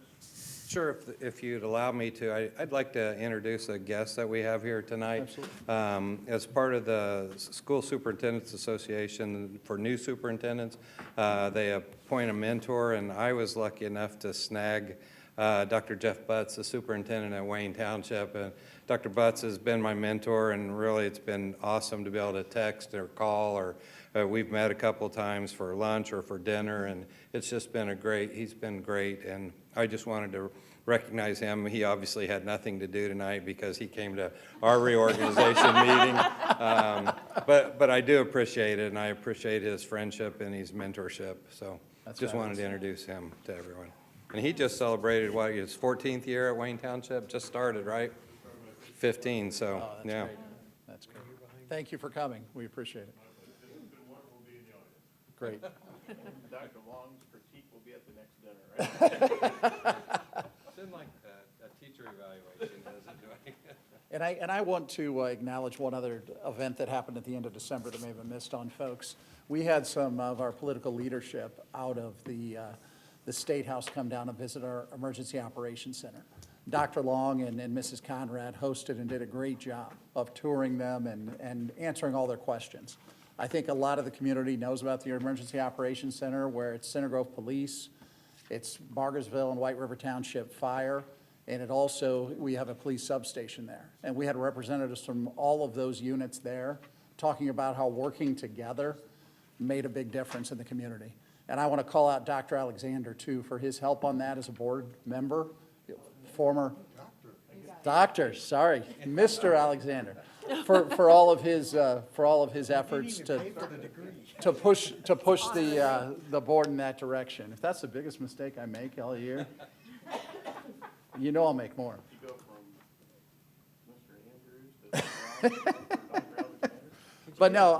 Sure, if you'd allow me to, I'd like to introduce a guest that we have here tonight. Absolutely. As part of the School Superintendents Association for new superintendents, they appoint a mentor, and I was lucky enough to snag Dr. Jeff Butts, the superintendent at Wayne Township. And Dr. Butts has been my mentor, and really it's been awesome to be able to text or call, or we've met a couple times for lunch or for dinner, and it's just been he's been great. And I just wanted to recognize him. He obviously had nothing to do tonight because he came to our reorganization meeting. But I do appreciate it, and I appreciate his friendship and his mentorship. So That's just wanted fabulous. to introduce him to everyone. And he just celebrated, his 14th year at Wayne Township, just started, right? 15, so, Oh, that's yeah. great. That's great. Thank you for coming. We appreciate it. Great. Dr. Long's critique will be at the next dinner, right? Didn't like a teacher evaluation, does it? And I want to acknowledge one other event that happened at the end of December that may have been missed on folks. We had some of our political leadership out of the State House come down and visit our Emergency Operations Center. Dr. Long and Mrs. Conrad hosted and did a great job of touring them and answering all their questions. I think a lot of the community knows about the Emergency Operations Center, where it's Center Grove Police, it's Bargersville and White River Township Fire, and it also, we have a police substation there. And we had representatives from all of those units there talking about how working together made a big difference in the community. And I want to call out Dr. Alexander, too, for his help on that as a board member, former doctor, sorry, Mr. Alexander, for all of his efforts to push the board in that direction. If that's the biggest mistake I make all year, you know I'll make more. You go from Mr. Andrews to Dr. Alexander. But no,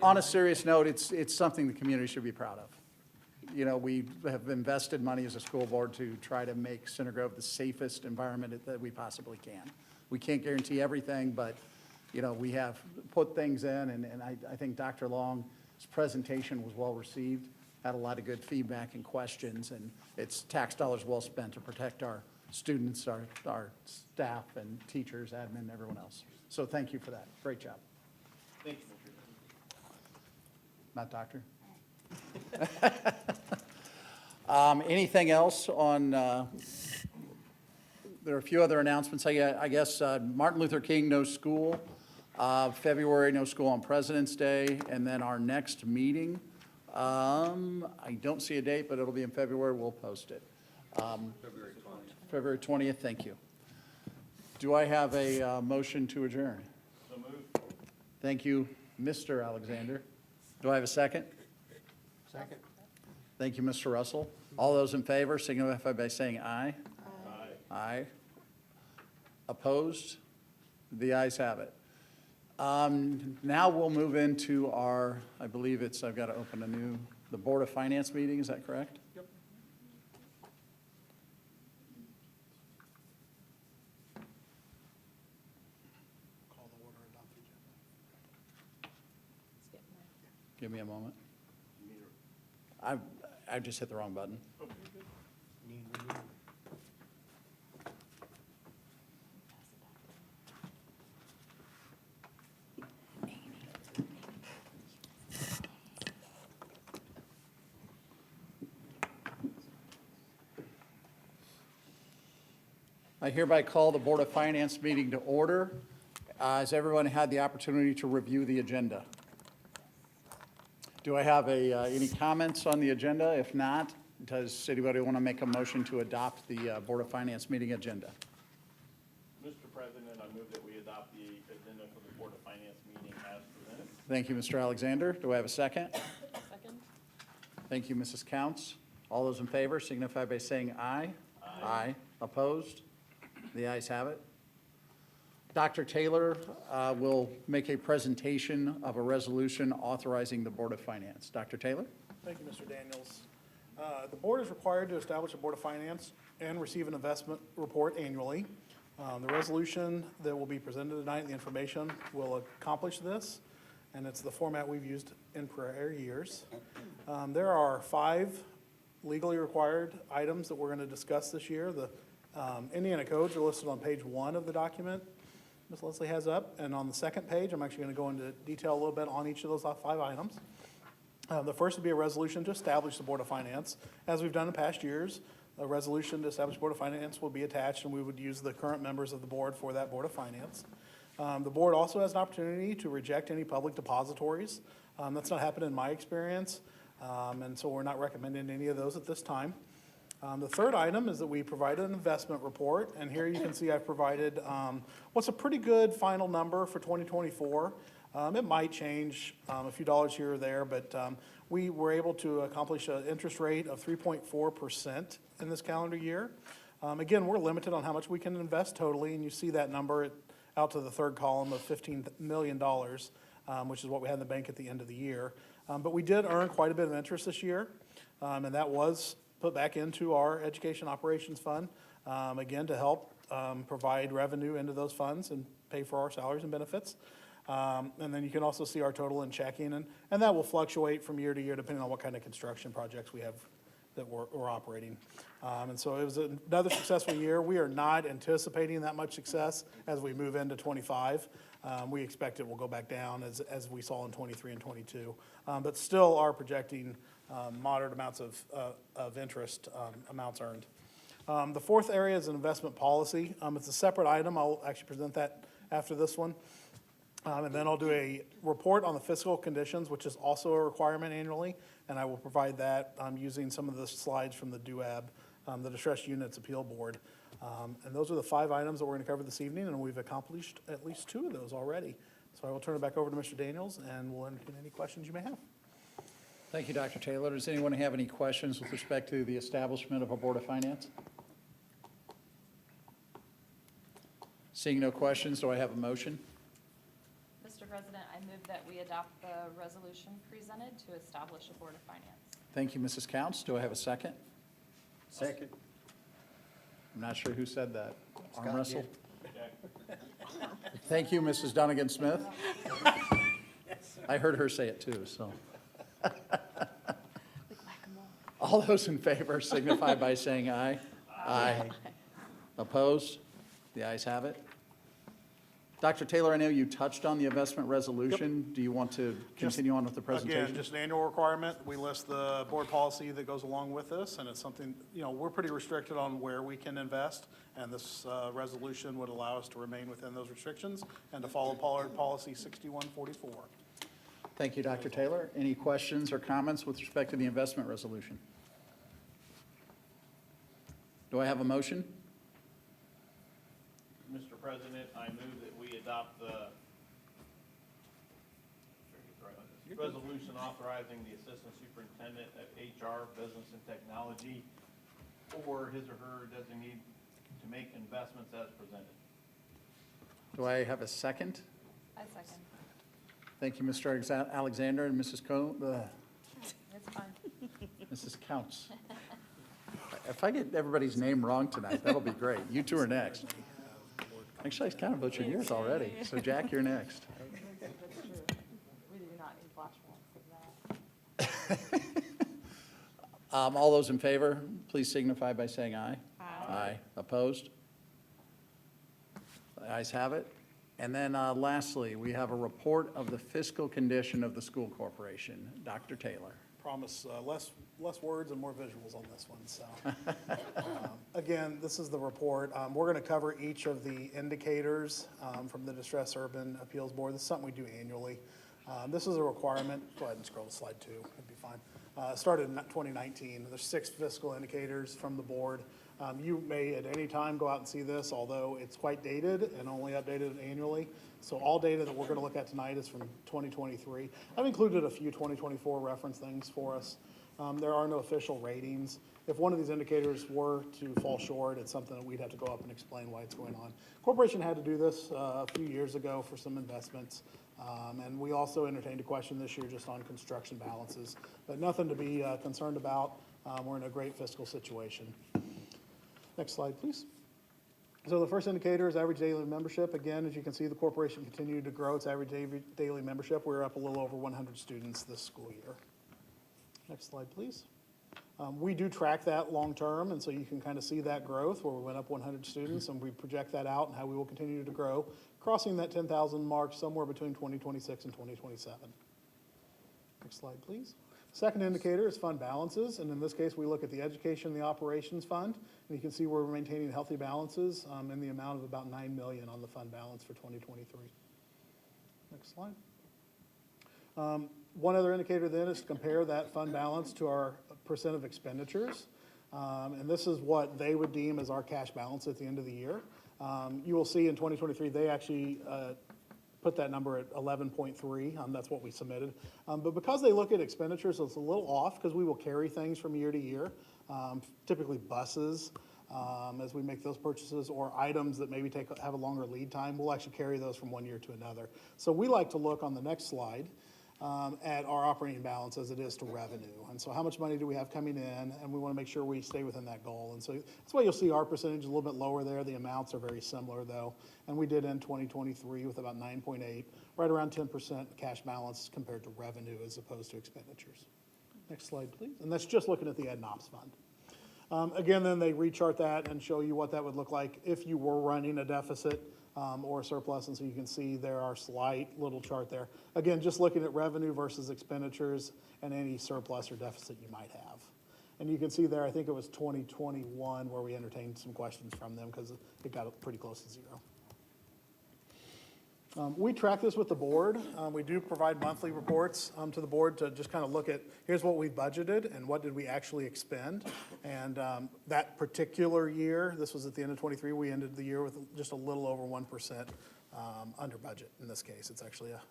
on a serious note, it's something the community should be proud of. You know, we have invested money as a school board to try to make Center Grove the safest environment that we possibly can. We can't guarantee everything, but, you know, we have put things in, and I think Dr. Long's presentation was well-received, had a lot of good feedback and questions, and it's tax dollars well spent to protect our students, our staff and teachers, admin, everyone else. So thank you for that. Great job. Thank you, Mr. Not doctor? Anything else on, there are a few other announcements. I guess Martin Luther King, no school. February, no school on President's Day. And then our next meeting, I don't see a date, but it'll be in February. We'll post it. February 20th. February 20th, thank you. Do I have a motion to adjourn? So moved. Thank you, Mr. Alexander. Do I have a second? Second. Thank you, Mr. Russell. All those in favor signify by saying aye. Aye. Aye. Opposed? The ayes have it. Now we'll move into our, I believe it's, I've got to open the Board of Finance meeting, is that correct? Yep. Call the order, adopt the agenda. Give me a moment. I just hit the wrong button. I hereby call the Board of Finance meeting to order. Has everyone had the opportunity to review the agenda? Do I have any comments on the agenda? If not, does anybody want to make a motion to adopt the Board of Finance meeting agenda? Mr. President, I move that we adopt the agenda for the Board of Finance meeting as presented. Thank you, Mr. Alexander. Do I have a second? Second? Thank you, Mrs. Counts. All those in favor signify by saying aye. Aye. Opposed? The ayes have it. Dr. Taylor will make a presentation of a resolution authorizing the Board of Finance. Dr. Taylor? Thank you, Mr. Daniels. The board is required to establish a Board of Finance and receive an investment report annually. The resolution that will be presented tonight, the information will accomplish this, and it's the format we've used in prior years. There are 5 legally required items that we're going to discuss this year. The Indiana codes are listed on page 1 of the document Ms. Leslie has up, and on the second page, I'm actually going to go into detail a little bit on each of those 5 items. The first would be a resolution to establish the Board of Finance. As we've done in past years, a resolution to establish Board of Finance will be attached, and we would use the current members of the board for that Board of Finance. The board also has an opportunity to reject any public depositories. That's not happened in my experience, and so we're not recommending any of those at this time. The third item is that we provided an investment report, and here you can see I've provided what's a pretty good final number for 2024. It might change a few dollars here or there, but we were able to accomplish an interest rate of 3.4% in this calendar year. Again, we're limited on how much we can invest totally, and you see that number out to the third column of $15 million, which is what we had in the bank at the end of the year. But we did earn quite a bit of interest this year, and that was put back into our education operations fund, again, to help provide revenue into those funds and pay for our salaries and benefits. And then you can also see our total in checking, and that will fluctuate from year to year depending on what kind of construction projects we have that we're operating. And so it was another successful year. We are not anticipating that much success as we move into '25. We expect it will go back down as we saw in '23 and '22, but still are projecting moderate amounts of interest amounts earned. The fourth area is an investment policy. It's a separate item. I'll actually present that after this one. And then I'll do a report on the fiscal conditions, which is also a requirement annually, and I will provide that using some of the slides from the DUAB, the Distressed Units Appeal Board. And those are the 5 items that we're going to cover this evening, and we've accomplished at least 2 of those already. So I will turn it back over to Mr. Daniels, and we'll entertain any questions you may have. Thank you, Dr. Taylor. Does anyone have any questions with respect to the establishment of a Board of Finance? Seeing no questions, do I have a motion? Mr. President, I move that we adopt the resolution presented to establish a Board of Finance. Thank you, Mrs. Counts. Do I have a second? Second. I'm not sure who said that. Arm Scott wrestle? did. Thank you, Mrs. Dunnigan-Smith. I heard her say it too, so. All those in favor signify by saying aye. Aye. Opposed? The ayes have it. Dr. Taylor, I know you touched on the investment resolution. Do you want to continue on with the presentation? Again, just an annual requirement. We list the board policy that goes along with this, and it's something, we're pretty restricted on where we can invest, and this resolution would allow us to remain within those restrictions and to follow policy 6144. Thank you, Dr. Taylor. Any questions or comments with respect to the investment resolution? Do I have a motion? Mr. President, I move that we adopt the, resolution authorizing the Assistant Superintendent of HR, Business and Technology, or his or her designee to make investments as presented. Do I have a second? I second. Thank you, Mr. Alexander and Mrs. It's fine. Mrs. Counts. If I get everybody's name wrong tonight, that'll be great. You two are next. Actually, I kind of butchered yours already. So Jack, you're next. That's true. We do not need flashbacks of that. All those in favor, please signify by saying aye. Aye. Aye. Opposed? The ayes have it. And then lastly, we have a report of the fiscal condition of the school corporation. Dr. Taylor. Promise less words and more visuals on this one, so. Again, this is the report. We're going to cover each of the indicators from the Distress Urban Appeals Board. This is something we do annually. This is a requirement. Go ahead and scroll to slide 2. It'd be fine. Started in 2019. There's 6 fiscal indicators from the board. You may at any time go out and see this, although it's quite dated and only updated annually. So all data that we're going to look at tonight is from 2023. I've included a few 2024 reference things for us. There are no official ratings. If one of these indicators were to fall short, it's something that we'd have to go up and explain why it's going on. Corporation had to do this a few years ago for some investments. And we also entertained a question this year just on construction balances, but nothing to be concerned about. We're in a great fiscal situation. Next slide, please. So the first indicator is average daily membership. Again, as you can see, the corporation continued to grow its average daily membership. We're up a little over 100 students this school year. Next slide, please. We do track that long-term, and so you can kind of see that growth where we went up 100 students, and we project that out and how we will continue to grow, crossing that 10,000 mark somewhere between 2026 and 2027. Next slide, please. Second indicator is fund balances, and in this case, we look at the education and the operations fund, and you can see we're maintaining healthy balances in the amount of about $9 million on the fund balance for 2023. Next slide. One other indicator then is to compare that fund balance to our percent of expenditures, and this is what they would deem as our cash balance at the end of the year. You will see in 2023, they actually put that number at 11.3. That's what we submitted. But because they look at expenditures, it's a little off because we will carry things from year to year, typically buses, as we make those purchases, or items that maybe have a longer lead time. We'll actually carry those from one year to another. So we like to look on the next slide at our operating balance as it is to revenue. And so how much money do we have coming in? And we want to make sure we stay within that goal. And so that's why you'll see our percentage a little bit lower there. The amounts are very similar though. And we did end 2023 with about 9.8, right around 10% cash balance compared to revenue as opposed to expenditures. Next slide, please. And that's just looking at the Ed and Ops Fund. Again, then they rechart that and show you what that would look like if you were running a deficit or a surplus, and so you can see there are slight little chart there. Again, just looking at revenue versus expenditures and any surplus or deficit you might have. And you can see there, I think it was 2021 where we entertained some questions from them because it got pretty close to 0. We track this with the board. We do provide monthly reports to the board to just kind of look at, here's what we budgeted and what did we actually expend. And that particular year, this was at the end of 23, we ended the year with just a little over 1% under budget in this case. It's actually a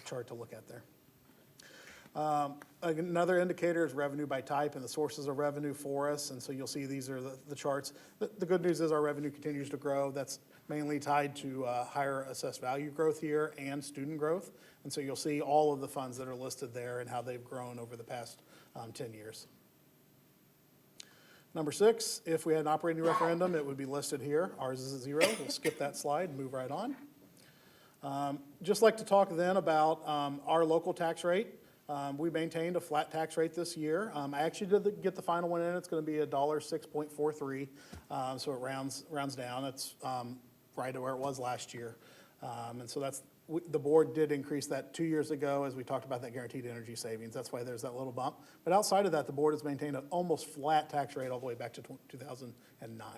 chart to look at there. Another indicator is revenue by type and the sources of revenue for us. And so you'll see these are the charts. The good news is our revenue continues to grow. That's mainly tied to higher assessed value growth here and student growth. And so you'll see all of the funds that are listed there and how they've grown over the past 10 years. Number 6, if we had an operating referendum, it would be listed here. Ours is at 0. We'll skip that slide and move right on. Just like to talk then about our local tax rate. We maintained a flat tax rate this year. I actually did get the final one in. It's going to be $6.43, so it rounds down. It's right to where it was last year. And so the board did increase that 2 years ago as we talked about that guaranteed energy savings. That's why there's that little bump. But outside of that, the board has maintained an almost flat tax rate all the way back to 2009.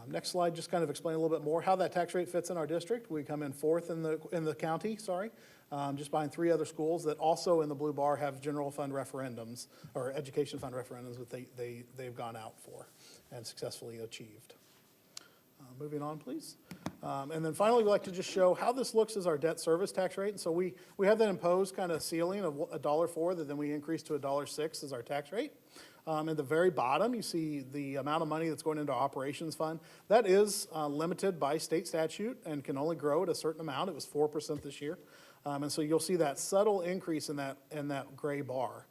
Next slide, just kind of explain a little bit more how that tax rate fits in our district. We come in 4th in the county, just behind 3 other schools that also in the blue bar have general fund referendums or education fund referendums that they've gone out for and successfully achieved. Moving on, please. And then finally, we'd like to just show how this looks as our debt service tax rate. And so we have that imposed kind of ceiling of $1.04 that then we increase to $1.06 as our tax rate. At the very bottom, you see the amount of money that's going into our operations fund. That is limited by state statute and can only grow at a certain amount. It was 4% this year. And so you'll see that subtle increase in that gray bar.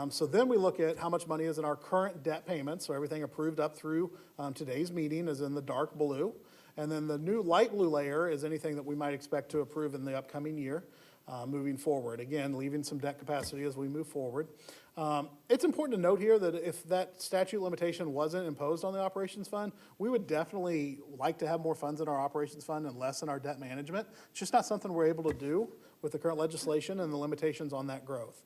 So then we look at how much money is in our current debt payments. So everything approved up through today's meeting is in the dark blue. And then the new light blue layer is anything that we might expect to approve in the upcoming year, moving forward. Again, leaving some debt capacity as we move forward. It's important to note here that if that statute limitation wasn't imposed on the operations fund, we would definitely like to have more funds in our operations fund and less in our debt management. It's just not something we're able to do with the current legislation and the limitations on that growth.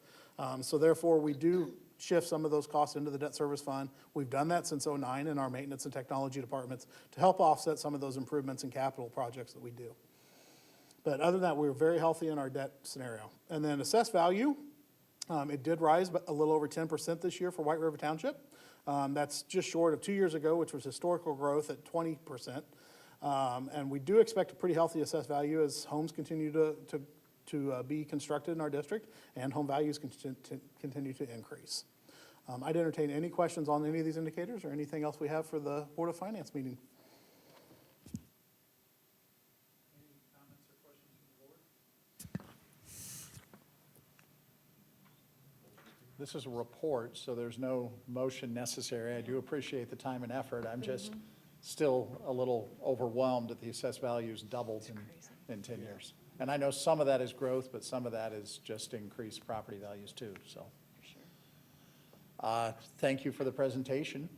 So therefore, we do shift some of those costs into the debt service fund. We've done that since '09 in our maintenance and technology departments to help offset some of those improvements in capital projects that we do. But other than that, we were very healthy in our debt scenario. And then assessed value, it did rise a little over 10% this year for White River Township. That's just short of 2 years ago, which was historical growth at 20%. And we do expect a pretty healthy assessed value as homes continue to be constructed in our district and home values continue to increase. I'd entertain any questions on any of these indicators or anything else we have for the Board of Finance meeting. Any comments or questions from the board? This is a report, so there's no motion necessary. I do appreciate the time and effort. I'm just still a little overwhelmed that the assessed values doubled in 10 years. And I know some of that is growth, but some of that is just increased property values too, so. Thank you for the presentation.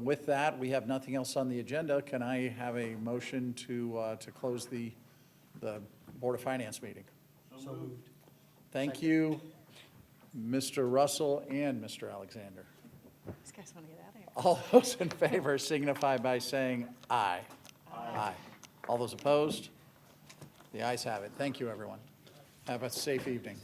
With that, we have nothing else on the agenda. Can I have a motion to close the Board of Finance meeting? So moved. Thank you, Mr. Russell and Mr. Alexander. These guys want to get out of here. All those in favor signify by saying aye. Aye. All those opposed? The ayes have it. Thank you, everyone. Have a safe evening.